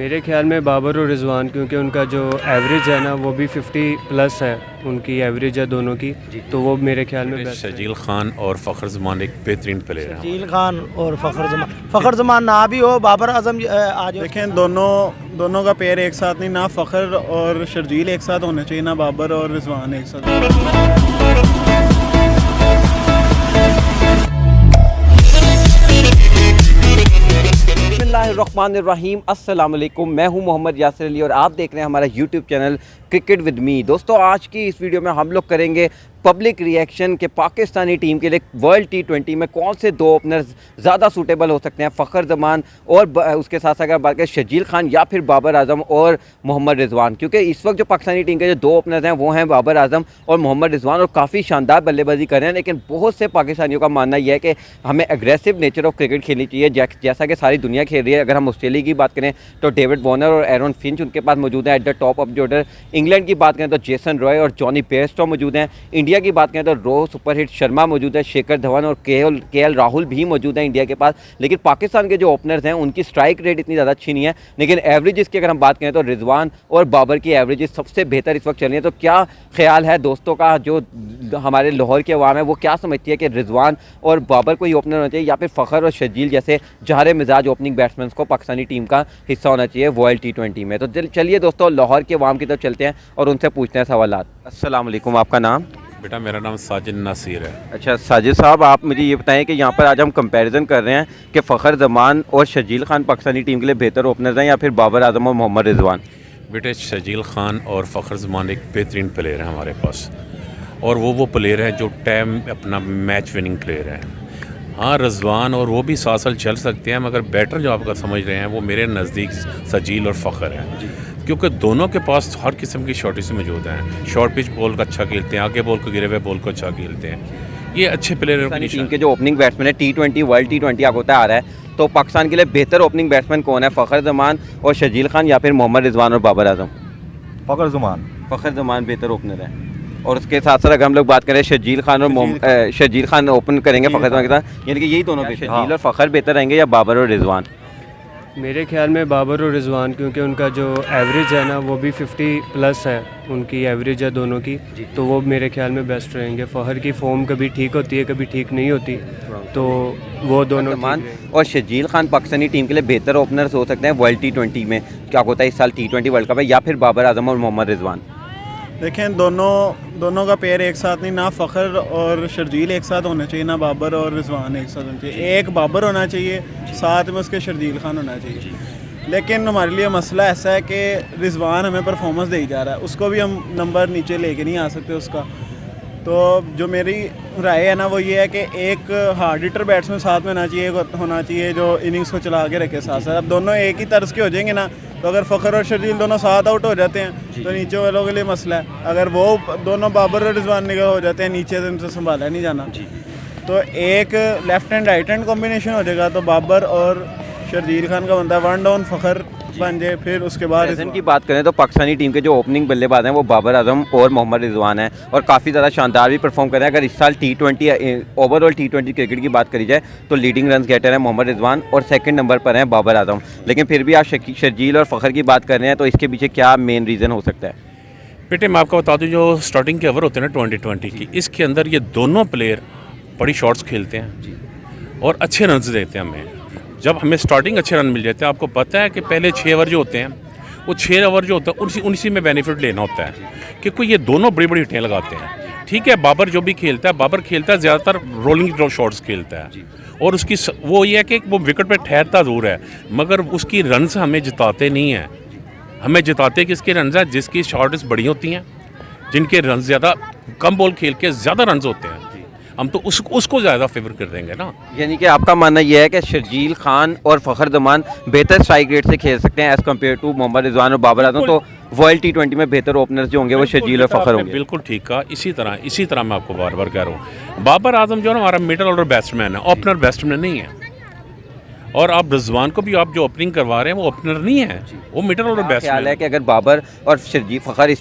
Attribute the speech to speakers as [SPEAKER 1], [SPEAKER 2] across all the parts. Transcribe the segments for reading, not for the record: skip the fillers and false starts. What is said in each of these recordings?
[SPEAKER 1] मेरे ख्याल में बाबर और रिजवान, क्योंकि उनका जो एवरेज है ना वो भी 50 प्लस है, उनकी एवरेज है दोनों की, तो वो मेरे ख्याल में बेस्ट है।
[SPEAKER 2] शजील खान और फ़खर ज़मान एक बेहतरीन प्लेयर है।
[SPEAKER 3] शजील खान और फ़खर ज़मान ना भी हो, बाबर आजम आज
[SPEAKER 4] देखें दोनों का पेयर एक साथ नहीं, ना फ़खर और शर्जील एक साथ होने चाहिए, ना बाबर और रिजवान एक साथ।
[SPEAKER 5] बिस्मिल्लाहिर्रहमानिर्रहीम, अस्सलाम वालेकुम। मैं हूं मोहम्मद यासिर अली और आप देख रहे हैं हमारा YouTube channel cricket with me. दोस्तों, आज की इस वीडियो में हम लोग करेंगे पब्लिक रिएक्शन के पाकिस्तानी टीम के लिए वर्ल्ड T20 में कौन से दो ओपनर्स ज़्यादा सूटेबल हो सकते हैं, फ़खर ज़मान और उसके साथ साथ अगर बात करें शजील खान या फिर बाबर आजम और मोहम्मद रिजवान। क्योंकि इस वक्त जो पाकिस्तानी टीम के जो दो ओपनर्स हैं वो हैं बाबर आजम और मोहम्मद रिजवान, और काफ़ी शानदार बल्लेबाजी कर रहे हैं। लेकिन बहुत से पाकिस्तानियों का मानना यह है कि हमें एग्रेसिव नेचर ऑफ क्रिकेट खेलनी चाहिए, जैसा कि सारी दुनिया खेल रही है। अगर हम ऑस्ट्रेलिया की बात करें तो डेविड वार्नर और एरन फिंच उनके पास मौजूद है eight the top of the order. England की बात करें तो जेसन रॉय और जॉनी बेयरस्टो मौजूद हैं। इंडिया की बात करें तो रो सुपरहिट शर्मा मौजूद है, शेखर धवन और के एल राहुल भी मौजूद हैं इंडिया के पास। लेकिन पाकिस्तान के जो ओपनर्स हैं उनकी स्ट्राइक रेट इतनी ज़्यादा अच्छी नहीं है, लेकिन एवरेजेस की अगर हम बात करें तो रिजवान और बाबर की एवरेजेस सबसे बेहतर इस वक्त चल रही है। तो क्या ख्याल है दोस्तों का, जो हमारे लाहौर के अवाम है वो क्या समझती है कि रिजवान और बाबर को ही ओपनर होना चाहिए या फिर फ़खर और शजील जैसे जहर मिजाज ओपनिंग बैट्समैन को पाकिस्तानी टीम का हिस्सा होना चाहिए वर्ल्ड T20 में? तो चलिए दोस्तों, लाहौर के अवाम की तरफ चलते हैं और उनसे पूछते हैं सवालात। अस्सलाम वालेकुम, आपका नाम?
[SPEAKER 2] बेटा, मेरा नाम साजिद नासिर है।
[SPEAKER 5] अच्छा साजिद साहब, आप मुझे ये बताएं कि यहाँ पर आज हम कंपैरिजन कर रहे हैं कि फ़खर ज़मान और शजील खान पाकिस्तानी टीम के लिए बेहतर ओपनर्स हैं या फिर बाबर आजम और मोहम्मद रिजवान?
[SPEAKER 2] बेटे, शजील खान और फ़खर ज़मान एक बेहतरीन प्लेयर है हमारे पास, और वो प्लेयर है जो टाइम अपना मैच विनिंग प्लेयर है। हाँ, रिजवान और वो भी 7 साल चल सकते हैं, मगर बैटर जो आपका समझ रहे हैं वो मेरे नज़दीक शजील और फ़खर हैं, क्योंकि दोनों के पास हर किस्म की शॉटेज मौजूद हैं। शॉर्ट पिच बॉल का अच्छा खेलते हैं, आगे बॉल को गिरे हुए बॉल को अच्छा खेलते हैं। ये अच्छे प्लेयर हैं।
[SPEAKER 5] टीम के जो ओपनिंग बैट्समैन है T20 वर्ल्ड T20 आप होता आ रहा है, तो पाकिस्तान के लिए बेहतर ओपनिंग बैट्समैन कौन है, फ़खर ज़मान और शजील खान या फिर मोहम्मद रिजवान और बाबर आजम?
[SPEAKER 3] फ़खर ज़मान
[SPEAKER 5] बेहतर ओपनर है। और उसके साथ साथ अगर हम लोग बात करें शजील खान और शजील खान ओपन करेंगे फ़खर ज़मान के साथ, यानी कि यही दोनों शजील और फ़खर बेहतर रहेंगे या बाबर और रिजवान?
[SPEAKER 1] मेरे ख्याल में बाबर और रिजवान, क्योंकि उनका जो एवरेज है ना वो भी 50 प्लस है, उनकी एवरेज है दोनों की, तो वो मेरे ख्याल में बेस्ट रहेंगे। फ़खर की फॉर्म कभी ठीक होती है, कभी ठीक नहीं होती, तो वो दोनों
[SPEAKER 5] और शजील खान पाकिस्तानी टीम के लिए बेहतर ओपनर्स हो सकते हैं वर्ल्ड T20 में, क्या होता है इस साल T20 वर्ल्ड कप है, या फिर बाबर आजम और मोहम्मद रिजवान?
[SPEAKER 4] देखें दोनों का पेयर एक साथ नहीं, ना फ़खर और शर्जील एक साथ होना चाहिए, ना बाबर और रिजवान एक साथ होना चाहिए। एक बाबर होना चाहिए, साथ में उसके शर्जील खान होना चाहिए। लेकिन हमारे लिए मसला ऐसा है कि रिजवान हमें परफॉर्मेंस दे जा रहा है, उसको भी हम नंबर नीचे लेके नहीं आ सकते उसका। तो जो मेरी राय है ना वो ये है कि एक हार्ड हिटर बैट्समैन साथ में होना चाहिए जो इनिंग्स को चला के रखे साथ साथ। अब दोनों एक ही तर्ज के हो जाएंगे ना, तो अगर फ़खर और शर्जील दोनों साथ आउट हो जाते हैं तो नीचे वालों के लिए मसला है। अगर वो दोनों बाबर और रिजवान निकल हो जाते हैं नीचे से उनसे संभाला नहीं जाना, तो एक left hand right hand combination हो जाएगा, तो बाबर और शर्जील खान का बनता है 1 डाउन फ़खर बन जाए। फिर उसके बाद
[SPEAKER 5] की बात करें तो पाकिस्तानी टीम के जो ओपनिंग बल्लेबाज हैं वो बाबर आजम और मोहम्मद रिजवान हैं, और काफ़ी ज़्यादा शानदार भी परफॉर्म कर रहे हैं। अगर इस साल T20 ओवरऑल T20 क्रिकेट की बात करी जाए तो लीडिंग रन गेटर है मोहम्मद रिजवान और सेकंड नंबर पर हैं बाबर आजम। लेकिन फिर भी आप शर्जील और फ़खर की बात कर रहे हैं, तो इसके पीछे क्या मेन रीज़न हो सकता है?
[SPEAKER 2] बेटे, मैं आपको बता दूँ, जो स्टार्टिंग के ओवर होते हैं ना 2020 की, इसके अंदर ये दोनों प्लेयर बड़ी शॉट्स खेलते हैं और अच्छे रन देते हैं हमें। जब हमें स्टार्टिंग अच्छे रन मिल जाते हैं, आपको पता है कि पहले 6 ओवर जो होते हैं वो 6 ओवर जो होता है उसी में बेनिफिट लेना होता है, क्योंकि ये दोनों बड़ी बड़ी हिटें लगाते हैं। ठीक है, बाबर जो भी खेलता है, बाबर खेलता है ज़्यादातर रोलिंग शॉट्स खेलता है, और उसकी वो ये है कि वो विकेट पे ठहरता ज़रूर है, मगर उसकी रन्स हमें जिताते नहीं हैं। हमें जिताते किसके रन्स हैं? जिसकी शॉट्स बड़ी होती हैं, जिनके रन ज़्यादा कम बॉल खेल के ज़्यादा रन होते हैं, हम तो उसको ज़्यादा फेवर कर देंगे ना।
[SPEAKER 5] यानी कि आपका मानना यह है कि शर्जील खान और फ़खर ज़मान बेहतर स्ट्राइक रेट से खेल सकते हैं as compare to Mohammad Rizwan और बाबर आजम, तो वर्ल्ड T20 में बेहतर ओपनर्स जो होंगे वो शर्जील और फ़खर होंगे।
[SPEAKER 2] बिल्कुल ठीक कहा। इसी तरह मैं आपको बार बार कह रहा हूँ, बाबर आजम जो है हमारा मिडल ऑर्डर बैट्समैन है, ओपनर बैट्समैन नहीं है। और आप रिजवान को भी आप जो ओपनिंग करवा रहे हैं वो ओपनर नहीं है, वो मिडल ऑर्डर
[SPEAKER 5] ख्याल है
[SPEAKER 2] बैट्समैन
[SPEAKER 5] कि अगर बाबर और शर्जी फ़खर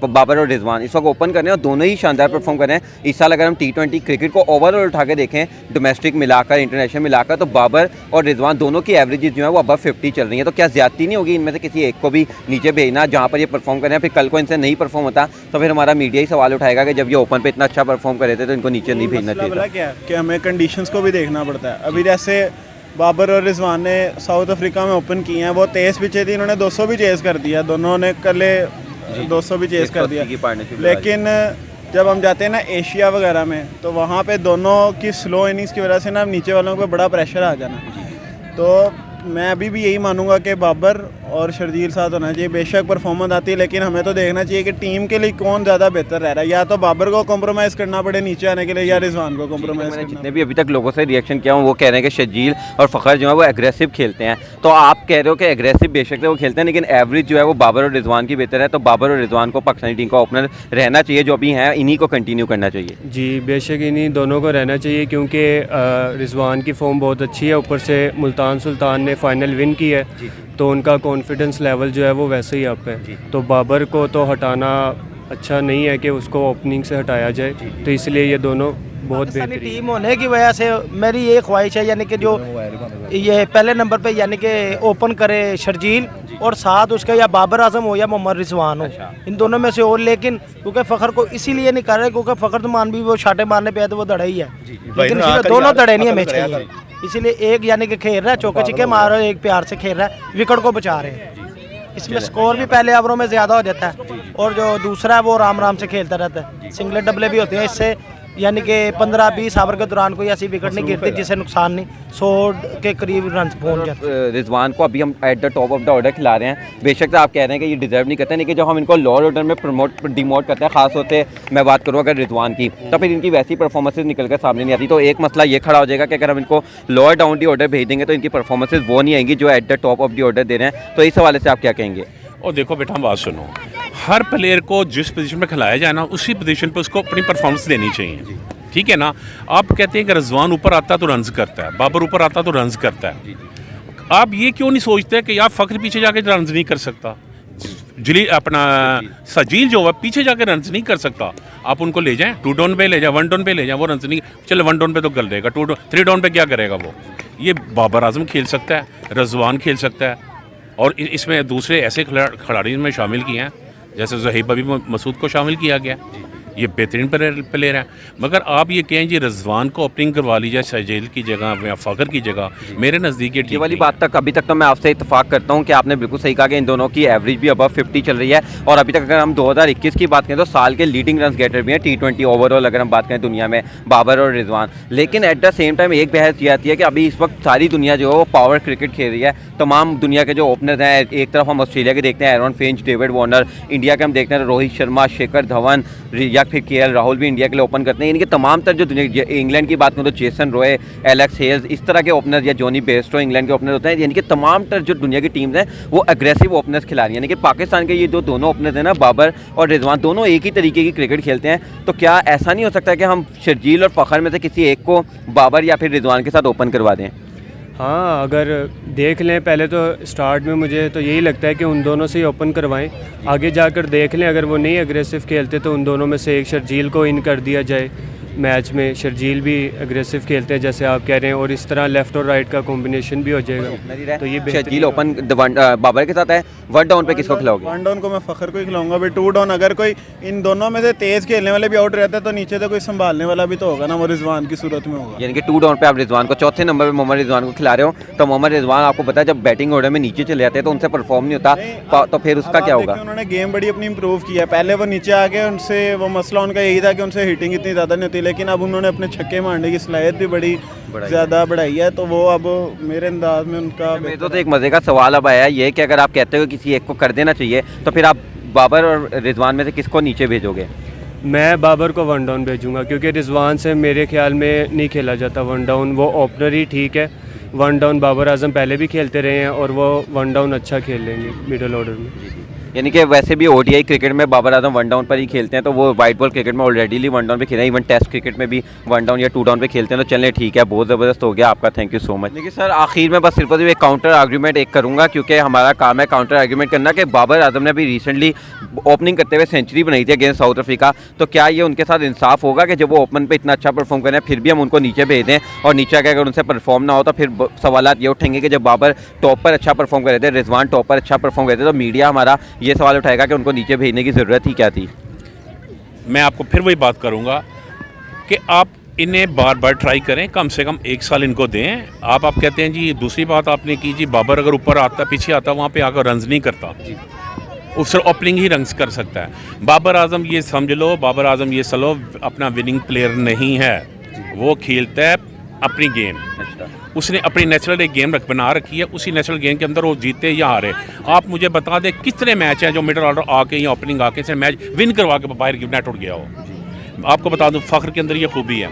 [SPEAKER 5] बाबर और रिजवान इस वक्त ओपन कर रहे हैं और दोनों ही शानदार परफॉर्म कर रहे हैं इस साल, अगर हम T20 क्रिकेट को ओवरऑल उठा के देखें डोमेस्टिक मिलाकर इंटरनेशनल मिलाकर, तो बाबर और रिजवान दोनों की एवरेजेस जो है वो अबव 50 चल रही है। तो क्या ज्यादती नहीं होगी इनमें से किसी एक को भी नीचे भेजना जहाँ पर ये परफॉर्म कर रहे हैं, फिर कल को इनसे नहीं परफॉर्म होता तो फिर हमारा मीडिया ही सवाल उठाएगा कि जब ये ओपन पे इतना अच्छा परफॉर्म कर रहे थे तो इनको नीचे नहीं भेजना
[SPEAKER 4] मसला
[SPEAKER 5] चाहिए
[SPEAKER 4] पता क्या है कि हमें कंडीशंस को भी देखना पड़ता है। अभी जैसे बाबर और रिजवान ने साउथ अफ्रीका में ओपन किए हैं, वो 23 पिचे थी, इन्होंने 200 भी चेस कर दिया, दोनों ने कल 200 भी चेस कर दिया। लेकिन जब हम जाते हैं ना एशिया वगैरह में, तो वहाँ पे दोनों की स्लो इनिंग्स की वजह से ना नीचे वालों को बड़ा प्रेशर आ जाना। तो मैं अभी भी यही मानूंगा कि बाबर और शर्जील साथ होना चाहिए। बेशक परफॉर्मेंस आती है, लेकिन हमें तो देखना चाहिए कि टीम के लिए कौन ज़्यादा बेहतर रह रहा है। या तो बाबर को कॉम्प्रोमाइज़ करना पड़े नीचे आने के लिए, या रिजवान को कॉम्प्रोमाइज़
[SPEAKER 5] मैंने
[SPEAKER 4] करना।
[SPEAKER 5] जितने भी अभी तक लोगों से रिएक्शन किया हूँ वो कह रहे हैं कि शर्जील और फ़खर जो है वो एग्रेसिव खेलते हैं। तो आप कह रहे हो कि एग्रेसिव बेशक से वो खेलते हैं, लेकिन एवरेज जो है वो बाबर और रिजवान की बेहतर है। तो बाबर और रिजवान को पाकिस्तानी टीम का ओपनर रहना चाहिए, जो अभी हैं इन्हीं को कंटिन्यू करना चाहिए।
[SPEAKER 1] जी बेशक इन्हीं दोनों को रहना चाहिए, क्योंकि रिजवान की फॉर्म बहुत अच्छी है, ऊपर से मुल्तान सुल्तान ने फाइनल विन की है, तो उनका कॉन्फिडेंस लेवल जो है वो वैसे ही अप है। तो बाबर को तो हटाना अच्छा नहीं है कि उसको ओपनिंग से हटाया जाए, तो इसलिए ये दोनों बहुत
[SPEAKER 3] पाकिस्तानी
[SPEAKER 1] बेहतरीन।
[SPEAKER 3] टीम होने की वजह से मेरी ये ख्वाहिश है, यानी कि जो ये पहले नंबर पे यानी कि ओपन करे शर्जील और साथ उसके या बाबर आजम हो या मोहम्मद रिजवान हो, इन दोनों में से हो। लेकिन क्योंकि फ़खर को इसीलिए नहीं कर रहे क्योंकि फ़खर मान भी वो छाटे मारने पे है तो वो दड़े ही है, लेकिन इसलिए दोनों दड़े नहीं हमें चाहिए। इसीलिए एक यानी कि खेल रहा है, चौके छिक्के मार रहा है, एक प्यार से खेल रहा है, विकेट को बचा रहे हैं। इसमें स्कोर भी पहले ओवरों में ज़्यादा हो जाता है, और जो दूसरा है वो राम राम से खेलता रहता है। सिंगले डबले भी होते हैं इससे, यानी कि 15-20 ओवर के दौरान कोई ऐसी विकेट नहीं गिरती जिससे नुकसान नहीं, 100 के करीब रन पहुंच जाते हैं।
[SPEAKER 5] रिजवान को अभी हम eight the top of the order खिला रहे हैं। बेशक से आप कह रहे हैं कि ये डिजर्व नहीं करते, लेकिन जब हम इनको लोअर ऑर्डर में डिमोट करते हैं, खास होते मैं बात करूँ अगर रिजवान की, तो फिर इनकी वैसी परफॉर्मेंसेज निकल कर सामने नहीं आती। तो एक मसला ये खड़ा हो जाएगा कि अगर हम इनको लोअर डाउन दी ऑर्डर भेज देंगे तो इनकी परफॉर्मेंसेज वो नहीं आएंगी जो at the top of the order दे रहे हैं। तो इस हवाले से आप क्या कहेंगे?
[SPEAKER 2] और देखो बेटा बात सुनो, हर प्लेयर को जिस पोजीशन पे खिलाया जाए ना उसी पोजीशन पे उसको अपनी परफॉर्मेंस देनी चाहिए, ठीक है ना। आप कहते हैं कि रिजवान ऊपर आता तो रन्स करता है, बाबर ऊपर आता तो रन्स करता है, आप ये क्यों नहीं सोचते कि यार फ़खर पीछे जाके रन्स नहीं कर सकता, जली अपना सजील जो है पीछे जाके रन्स नहीं कर सकता, आप उनको ले जाएं 2 डाउन पे ले जाएं, 1 डाउन पे ले जाएं, वो रन्स नहीं, चलो 1 डाउन पे तो कर देगा, 3 डाउन पे क्या करेगा वो। ये बाबर आजम खेल सकता है, रिजवान खेल सकता है, और इसमें दूसरे ऐसे खिलाड़ी में शामिल किए हैं जैसे ज़हीब अभी मसूद को शामिल किया गया, ये बेहतरीन प्लेयर है। मगर आप ये कहें जी रिजवान को ओपनिंग करवा लीजिए शर्जील की जगह या फ़खर की जगह, मेरे नज़दीक
[SPEAKER 5] ये वाली बात तक अभी तक तो मैं आपसे इत्तेफाक करता हूँ कि आपने बिल्कुल सही कहा कि इन दोनों की एवरेज भी अबव 50 चल रही है। और अभी तक अगर हम 2021 की बात करें तो साल के लीडिंग रन गेटर भी हैं T20 ओवरऑल अगर हम बात करें दुनिया में, बाबर और रिजवान। लेकिन एट द सेम टाइम एक बहस ये आती है कि अभी इस वक्त सारी दुनिया जो है वो पावर क्रिकेट खेल रही है। तमाम दुनिया के जो ओपनर्स हैं, एक तरफ हम ऑस्ट्रेलिया के देखते हैं Aaron Finch, David Warner, India के हम देखते हैं रोहित शर्मा, शिखर धवन या फिर KL राहुल भी इंडिया के लिए ओपन करते हैं। इनके तमाम तर जो दुनिया, इंग्लैंड की बात करें तो जेसन रॉय, एलेक्स हेल्स, इस तरह के ओपनर या जॉनी बेस्टो इंग्लैंड के ओपनर होते हैं। यानी कि तमाम तर जो दुनिया की टीम्स हैं वो एग्रेसिव ओपनर्स खिला रही हैं। यानी कि पाकिस्तान के ये जो दोनों ओपनर्स हैं ना, बाबर और रिजवान, दोनों एक ही तरीके की क्रिकेट खेलते हैं। तो क्या ऐसा नहीं हो सकता कि हम शर्जील और फ़खर में से किसी एक को बाबर या फिर रिजवान के साथ ओपन करवा दें?
[SPEAKER 1] हाँ, अगर देख लें पहले तो स्टार्ट में मुझे तो यही लगता है कि उन दोनों से ही ओपन करवाएं, आगे जाकर देख लें अगर वो नहीं एग्रेसिव खेलते तो उन दोनों में से एक शर्जील को इन कर दिया जाए। मैच में शर्जील भी एग्रेसिव खेलते हैं जैसे आप कह रहे हैं, और इस तरह लेफ़्ट और राइट का कॉम्बिनेशन भी हो जाएगा। तो ये
[SPEAKER 5] शर्जील ओपन बाबर के साथ है। 1 डाउन पे किसको खिलाओगे?
[SPEAKER 4] 1 डाउन को मैं फ़खर को ही खिलाऊंगा भाई। 2 डाउन अगर कोई इन दोनों में से तेज़ खेलने वाले भी आउट रहता है तो नीचे तो कोई संभालने वाला भी तो होगा ना, वो रिजवान की सूरत में होगा।
[SPEAKER 5] यानी कि 2 डाउन पे आप रिजवान को, चौथे नंबर पे मोहम्मद रिजवान को खिला रहे हो। तो मोहम्मद रिजवान आपको पता है जब बैटिंग ऑर्डर में नीचे चले जाते हैं तो उनसे परफॉर्म नहीं होता, तो फिर उसका क्या होगा?
[SPEAKER 4] उन्होंने गेम बड़ी अपनी इंप्रूव किया। पहले वो नीचे आके उनसे वो मसला उनका यही था कि उनसे हिटिंग इतनी ज़्यादा नहीं होती, लेकिन अब उन्होंने अपने छक्के मारने की सलाहियत भी बड़ी ज़्यादा बढ़ाई है। तो वो अब मेरे अंदाज में उनका
[SPEAKER 5] मेरे तो एक मज़े का सवाल अब आया ये कि अगर आप कहते हो किसी एक को कर देना चाहिए तो फिर आप बाबर और रिजवान में से किसको नीचे भेजोगे?
[SPEAKER 1] मैं बाबर को 1 डाउन भेजूंगा, क्योंकि रिजवान से मेरे ख्याल में नहीं खेला जाता 1 डाउन, वो ओपनर ही ठीक है। 1 डाउन बाबर आजम पहले भी खेलते रहे हैं और वो 1 डाउन अच्छा खेल लेंगे मिडल ऑर्डर में।
[SPEAKER 5] यानी कि वैसे भी ओडीआई क्रिकेट में बाबर आजम वन डाउन पर ही खेलते हैं, तो वो वाइट बॉल क्रिकेट में ऑलरेडी वन डाउन पे खेले हैं, इवन टेस्ट क्रिकेट में भी वन डाउन या टू डाउन पे खेलते हैं। तो चलें ठीक है, बहुत ज़बरदस्त हो गया आपका, थैंक यू सो मच। देखिए सर, आखिर में बस सिर्फ और सिर्फ एक काउंटर आर्ग्यूमेंट एक करूँगा, क्योंकि हमारा काम है काउंटर आर्ग्यूमेंट करना, कि बाबर आजम ने अभी रिसेंटली ओपनिंग करते हुए सेंचुरी बनाई थी अगेंस्ट साउथ अफ्रीका, तो क्या ये उनके साथ इंसाफ होगा कि जब वो ओपन पे इतना अच्छा परफॉर्म करें फिर भी हम उनको नीचे भेज दें, और नीचे आकर अगर उनसे परफॉर्म ना हो तो फिर सवाल ये उठेंगे कि जब बाबर टॉप पर अच्छा परफॉर्म कर रहे थे, रिजवान टॉप पर अच्छा परफॉर्म कर रहे थे, तो मीडिया हमारा ये सवाल उठाएगा कि उनको नीचे भेजने की ज़रूरत ही क्या थी।
[SPEAKER 2] मैं आपको फिर वही बात करूँगा कि आप इन्हें बार बार ट्राई करें, कम से कम 1 साल इनको दें। आप कहते हैं जी, दूसरी बात आपने की जी, बाबर अगर ऊपर आता पीछे आता वहाँ पे आकर रन्स नहीं करता, उस ओपनिंग ही रन्स कर सकता है। बाबर आजम ये समझ लो, बाबर आजम ये सलो अपना विनिंग प्लेयर नहीं है, वो खेलता है अपनी गेम। उसने अपनी नेचुरल एक गेम बना रखी है, उसी नेचुरल गेम के अंदर वो जीते या हारे। आप मुझे बता दें कितने मैच हैं जो मिडल ऑर्डर आके या ओपनिंग आके से मैच विन करवा के बाहर नेट उठ गया हो। आपको बता दूं, फ़ख्र के अंदर ये खूबी है,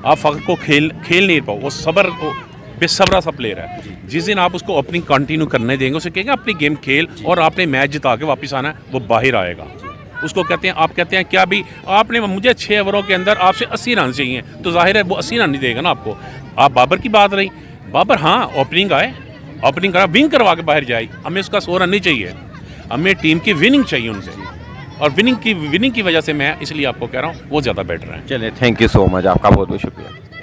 [SPEAKER 2] आप फ़ख्र को खेल नहीं पाओ, वो सब्र बेसब्रा सा प्लेयर है। जिस दिन आप उसको ओपनिंग कंटिन्यू करने देंगे, उसे कहेंगे अपनी गेम खेल और आपने मैच जिता के वापस आना है, वो बाहर आएगा। उसको कहते हैं, आप कहते हैं क्या भी आपने मुझे 6 ओवरों के अंदर आपसे 80 रन चाहिए, तो जाहिर है वो 80 रन नहीं देगा ना आपको। आप बाबर की बात रही, बाबर हाँ ओपनिंग आए, ओपनिंग करा, विन करवा के बाहर जाए, हमें उसका 100 रन नहीं चाहिए, हमें टीम की विनिंग चाहिए उनसे, और विनिंग की वजह से मैं इसलिए आपको कह रहा हूँ वो ज़्यादा बेटर है।
[SPEAKER 5] चलिए, थैंक यू सो मच, आपका बहुत बहुत शुक्रिया।